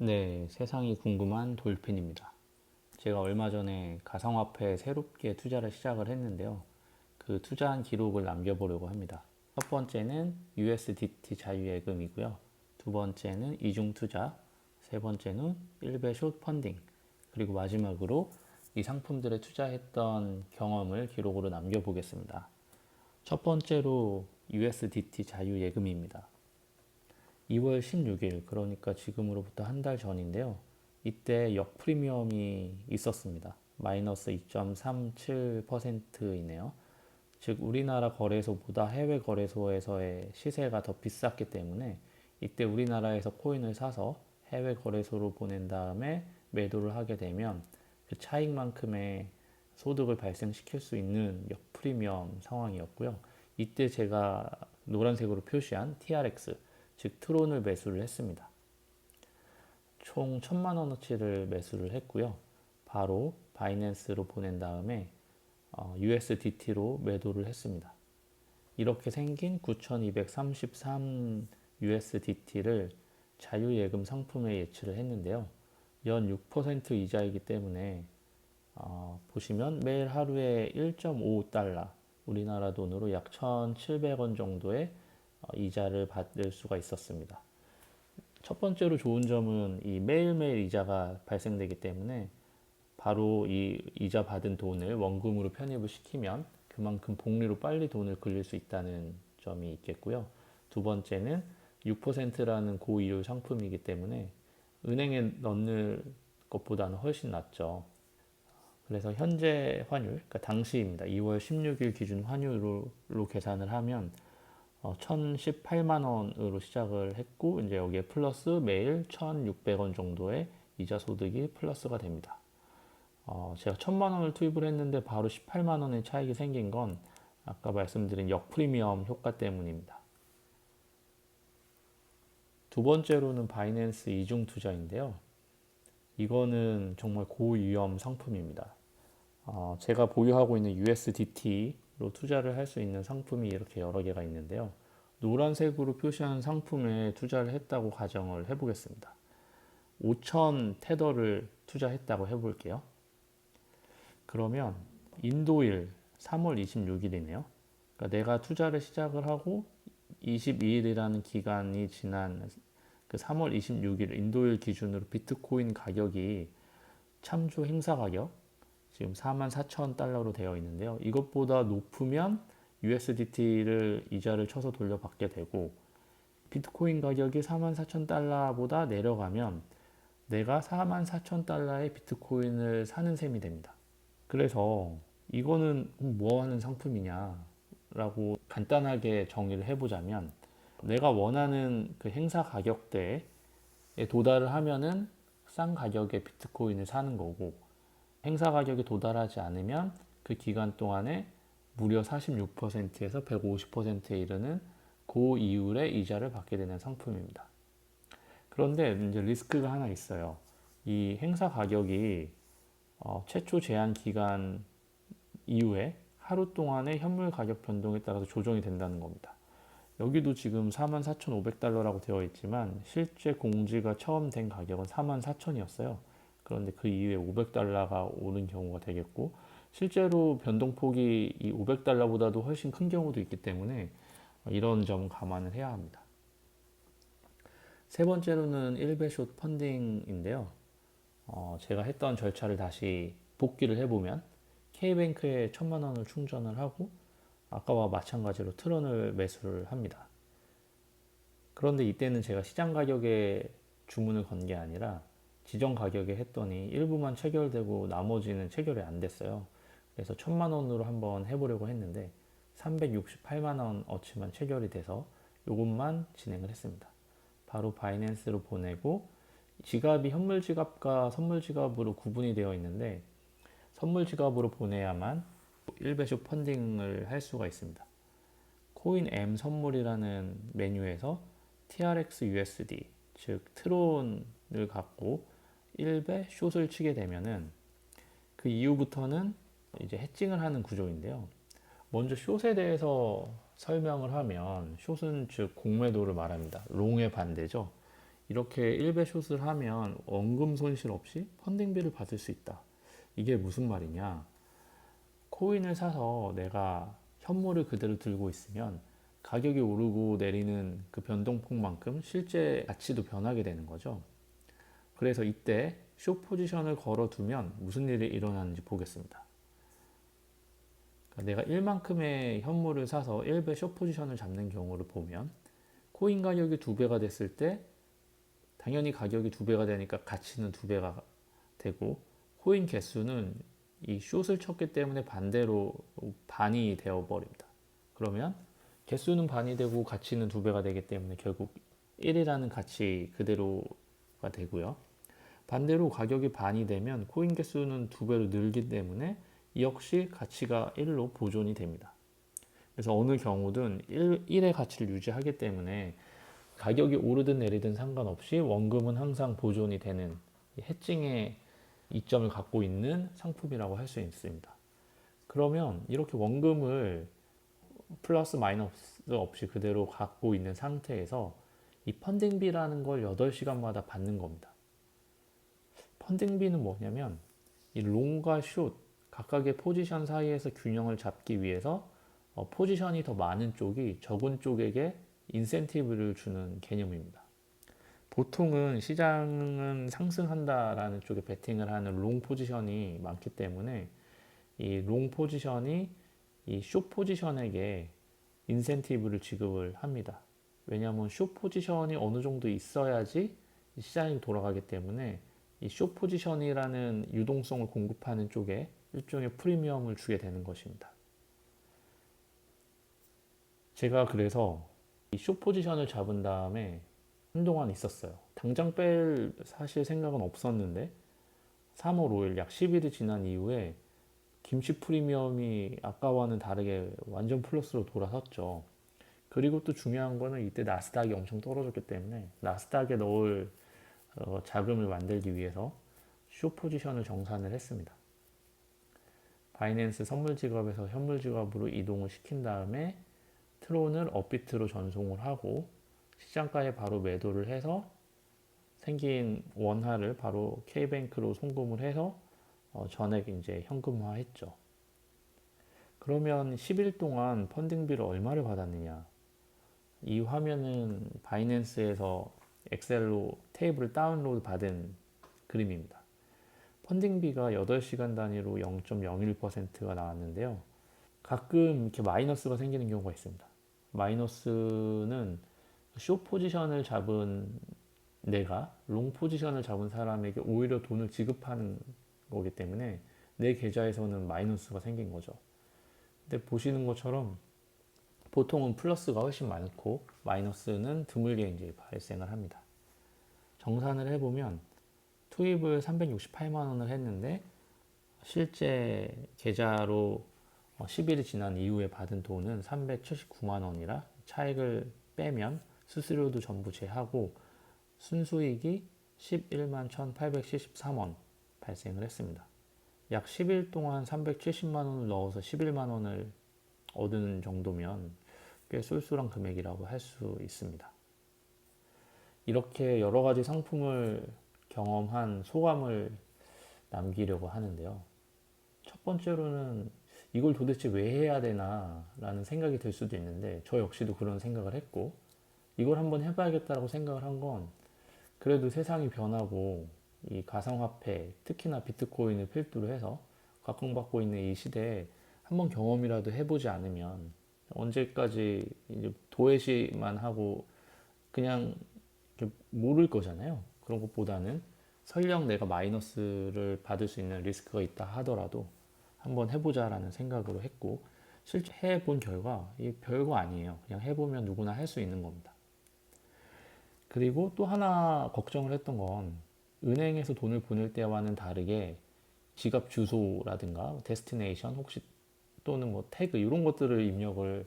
네, 세상이 궁금한 돌핀입니다. 제가 얼마 전에 가상화폐에 새롭게 투자를 시작을 했는데요. 그 투자한 기록을 남겨보려고 합니다. 첫 번째는 USDT 자유예금이고요. 두 번째는 이중투자, 세 번째는 일배 숏 펀딩, 그리고 마지막으로 이 상품들에 투자했던 경험을 기록으로 남겨보겠습니다. 첫 번째로 USDT 자유예금입니다. 2월 16일, 그러니까 지금으로부터 한 달 전인데요. 이때 역프리미엄이 있었습니다. 마이너스 2.37%이네요. 즉, 우리나라 거래소보다 해외 거래소에서의 시세가 더 비쌌기 때문에 이때 우리나라에서 코인을 사서 해외 거래소로 보낸 다음에 매도를 하게 되면 그 차익만큼의 소득을 발생시킬 수 있는 역프리미엄 상황이었고요. 이때 제가 노란색으로 표시한 TRX, 즉 트론을 매수를 했습니다. 총 1,000만 원어치를 매수를 했고요. 바로 바이낸스로 보낸 다음에 USDT로 매도를 했습니다. 이렇게 생긴 9,233 USDT를 자유예금 상품에 예치를 했는데요. 연 6% 이자이기 때문에 보시면 매일 하루에 1.5달러, 우리나라 돈으로 약 1,700원 정도의 이자를 받을 수가 있었습니다. 첫 번째로 좋은 점은 이 매일매일 이자가 발생되기 때문에 바로 이 이자 받은 돈을 원금으로 편입을 시키면 그만큼 복리로 빨리 돈을 굴릴 수 있다는 점이 있겠고요. 두 번째는 6%라는 고이율 상품이기 때문에 은행에 넣는 것보다는 훨씬 낫죠. 그래서 현재 환율, 그러니까 당시입니다. 2월 16일 기준 환율로 계산을 하면 1,018만 원으로 시작을 했고 이제 여기에 플러스 매일 1,600원 정도의 이자 소득이 플러스가 됩니다. 제가 1,000만 원을 투입을 했는데 바로 18만 원의 차익이 생긴 건 아까 말씀드린 역프리미엄 효과 때문입니다. 두 번째로는 바이낸스 이중 투자인데요. 이거는 정말 고위험 상품입니다. 제가 보유하고 있는 USDT로 투자를 할 수 있는 상품이 이렇게 여러 개가 있는데요. 노란색으로 표시한 상품에 투자를 했다고 가정을 해보겠습니다. 5천 테더를 투자했다고 해볼게요. 그러면 인도일 3월 26일이네요. 그러니까 내가 투자를 시작을 하고 22일이라는 기간이 지난 그 3월 26일 인도일 기준으로 비트코인 가격이 참조 행사 가격 지금 44,000달러로 되어 있는데요. 이것보다 높으면 USDT를 이자를 쳐서 돌려받게 되고 비트코인 가격이 44,000달러보다 내려가면 내가 44,000달러의 비트코인을 사는 셈이 됩니다. 그래서 이거는 뭐 하는 상품이냐라고 간단하게 정의를 해보자면 내가 원하는 그 행사 가격대에 도달을 하면은 싼 가격에 비트코인을 사는 거고 행사 가격에 도달하지 않으면 그 기간 동안에 무려 46%에서 150%에 이르는 고이율의 이자를 받게 되는 상품입니다. 그런데 이제 리스크가 하나 있어요. 이 행사 가격이 최초 제한 기간 이후에 하루 동안의 현물 가격 변동에 따라서 조정이 된다는 겁니다. 여기도 지금 44,500달러라고 되어 있지만 실제 공지가 처음 된 가격은 44,000이었어요. 그런데 그 이후에 500달러가 오른 경우가 되겠고 실제로 변동폭이 이 500달러보다도 훨씬 큰 경우도 있기 때문에 이런 점 감안을 해야 합니다. 세 번째로는 1배숏 펀딩인데요. 제가 했던 절차를 다시 복기를 해보면 K뱅크에 1,000만 원을 충전을 하고 아까와 마찬가지로 트론을 매수를 합니다. 그런데 이때는 제가 시장 가격에 주문을 건 게 아니라 지정 가격에 했더니 일부만 체결되고 나머지는 체결이 안 됐어요. 그래서 1,000만 원으로 한번 해보려고 했는데 368만 원 어치만 체결이 돼서 이것만 진행을 했습니다. 바로 바이낸스로 보내고 지갑이 현물 지갑과 선물 지갑으로 구분이 되어 있는데 선물 지갑으로 보내야만 1배쇼 펀딩을 할 수가 있습니다. 코인 M 선물이라는 메뉴에서 TRX USD 즉 트론을 갖고 1배 숏을 치게 되면은 그 이후부터는 이제 해칭을 하는 구조인데요. 먼저 숏에 대해서 설명을 하면 숏은 즉 공매도를 말합니다. 롱의 반대죠. 이렇게 1배 숏을 하면 원금 손실 없이 펀딩비를 받을 수 있다. 이게 무슨 말이냐? 코인을 사서 내가 현물을 그대로 들고 있으면 가격이 오르고 내리는 그 변동폭만큼 실제 가치도 변하게 되는 거죠. 그래서 이때 숏 포지션을 걸어두면 무슨 일이 일어나는지 보겠습니다. 그러니까 내가 1만큼의 현물을 사서 1배 숏 포지션을 잡는 경우를 보면 코인 가격이 2배가 됐을 때 당연히 가격이 2배가 되니까 가치는 2배가 되고 코인 개수는 이 숏을 쳤기 때문에 반대로 반이 되어버립니다. 그러면 개수는 반이 되고 가치는 2배가 되기 때문에 결국 1이라는 가치 그대로가 되고요. 반대로 가격이 반이 되면 코인 개수는 2배로 늘기 때문에 이 역시 가치가 1로 보존이 됩니다. 그래서 어느 경우든 1의 가치를 유지하기 때문에 가격이 오르든 내리든 상관없이 원금은 항상 보존이 되는 해칭의 이점을 갖고 있는 상품이라고 할 수 있습니다. 그러면 이렇게 원금을 플러스 마이너스 없이 그대로 갖고 있는 상태에서 이 펀딩비라는 걸 8시간마다 받는 겁니다. 펀딩비는 뭐냐면 이 롱과 숏 각각의 포지션 사이에서 균형을 잡기 위해서 포지션이 더 많은 쪽이 적은 쪽에게 인센티브를 주는 개념입니다. 보통은 시장은 상승한다라는 쪽에 베팅을 하는 롱 포지션이 많기 때문에 이 롱 포지션이 이 숏 포지션에게 인센티브를 지급을 합니다. 왜냐하면 숏 포지션이 어느 정도 있어야지 시장이 돌아가기 때문에 이 숏 포지션이라는 유동성을 공급하는 쪽에 일종의 프리미엄을 주게 되는 것입니다. 제가 그래서 이 숏 포지션을 잡은 다음에 한동안 있었어요. 당장 뺄 사실 생각은 없었는데 3월 5일 약 10일이 지난 이후에 김치 프리미엄이 아까와는 다르게 완전 플러스로 돌아섰죠. 그리고 또 중요한 거는 이때 나스닥이 엄청 떨어졌기 때문에 나스닥에 넣을 자금을 만들기 위해서 숏 포지션을 정산을 했습니다. 바이낸스 선물 지갑에서 현물 지갑으로 이동을 시킨 다음에 트론을 업비트로 전송을 하고 시장가에 바로 매도를 해서 생긴 원화를 바로 K뱅크로 송금을 해서 전액 이제 현금화했죠. 그러면 10일 동안 펀딩비를 얼마를 받았느냐? 이 화면은 바이낸스에서 엑셀로 테이블을 다운로드 받은 그림입니다. 펀딩비가 8시간 단위로 0.01%가 나왔는데요. 가끔 이렇게 마이너스가 생기는 경우가 있습니다. 마이너스는 숏 포지션을 잡은 내가 롱 포지션을 잡은 사람에게 오히려 돈을 지급하는 거기 때문에 내 계좌에서는 마이너스가 생긴 거죠. 근데 보시는 것처럼 보통은 플러스가 훨씬 많고 마이너스는 드물게 이제 발생을 합니다. 정산을 해보면 투입을 368만 원을 했는데 실제 계좌로 10일이 지난 이후에 받은 돈은 379만 원이라 차익을 빼면 수수료도 전부 제하고 순수익이 11만 1,873원 발생을 했습니다. 약 10일 동안 370만 원을 넣어서 11만 원을 얻은 정도면 꽤 쏠쏠한 금액이라고 할 수 있습니다. 이렇게 여러 가지 상품을 경험한 소감을 남기려고 하는데요. 첫 번째로는 이걸 도대체 왜 해야 되나 라는 생각이 들 수도 있는데 저 역시도 그런 생각을 했고 이걸 한번 해봐야겠다라고 생각을 한 건 그래도 세상이 변하고 이 가상화폐 특히나 비트코인을 필두로 해서 각광받고 있는 이 시대에 한번 경험이라도 해보지 않으면 언제까지 이제 도외시만 하고 그냥 모를 거잖아요. 그런 것보다는 설령 내가 마이너스를 받을 수 있는 리스크가 있다 하더라도 한번 해보자라는 생각으로 했고 실제 해본 결과 이 별거 아니에요. 그냥 해보면 누구나 할 수 있는 겁니다. 그리고 또 하나 걱정을 했던 건 은행에서 돈을 보낼 때와는 다르게 지갑 주소라든가 데스티네이션 혹시 또는 뭐 태그 이런 것들을 입력을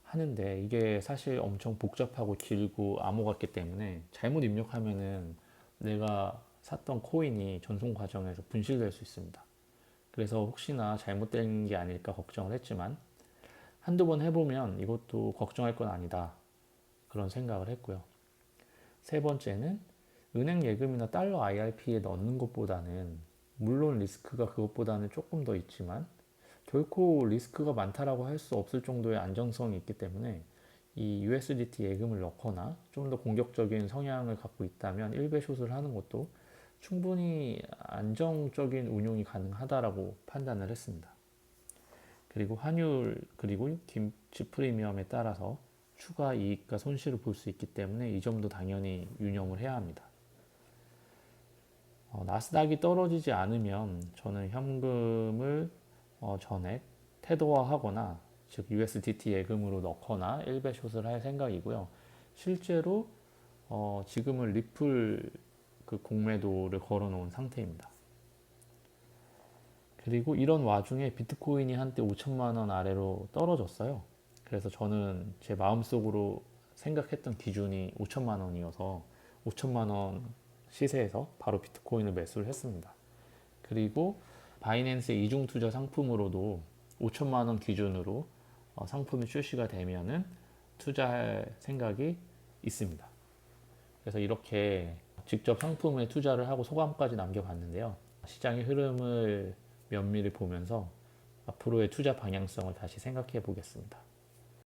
하는데 이게 사실 엄청 복잡하고 길고 암호 같기 때문에 잘못 입력하면은 내가 샀던 코인이 전송 과정에서 분실될 수 있습니다. 그래서 혹시나 잘못된 게 아닐까 걱정을 했지만 한두 번 해보면 이것도 걱정할 건 아니다 그런 생각을 했고요. 세 번째는 은행 예금이나 달러 IRP에 넣는 것보다는 물론 리스크가 그것보다는 조금 더 있지만 결코 리스크가 많다라고 할 수 없을 정도의 안정성이 있기 때문에 이 USDT 예금을 넣거나 좀 더 공격적인 성향을 갖고 있다면 일배 숏을 하는 것도 충분히 안정적인 운용이 가능하다라고 판단을 했습니다. 그리고 환율 그리고 김치 프리미엄에 따라서 추가 이익과 손실을 볼 수 있기 때문에 이 점도 당연히 유념을 해야 합니다. 나스닥이 떨어지지 않으면 저는 현금을 전액 테더화하거나 즉 USDT 예금으로 넣거나 일배 숏을 할 생각이고요. 실제로 지금은 리플 그 공매도를 걸어놓은 상태입니다. 그리고 이런 와중에 비트코인이 한때 5천만 원 아래로 떨어졌어요. 그래서 저는 제 마음속으로 생각했던 기준이 5천만 원이어서 5천만 원 시세에서 바로 비트코인을 매수를 했습니다. 그리고 바이낸스의 이중 투자 상품으로도 5천만 원 기준으로 상품이 출시가 되면은 투자할 생각이 있습니다. 그래서 이렇게 직접 상품에 투자를 하고 소감까지 남겨봤는데요. 시장의 흐름을 면밀히 보면서 앞으로의 투자 방향성을 다시 생각해 보겠습니다.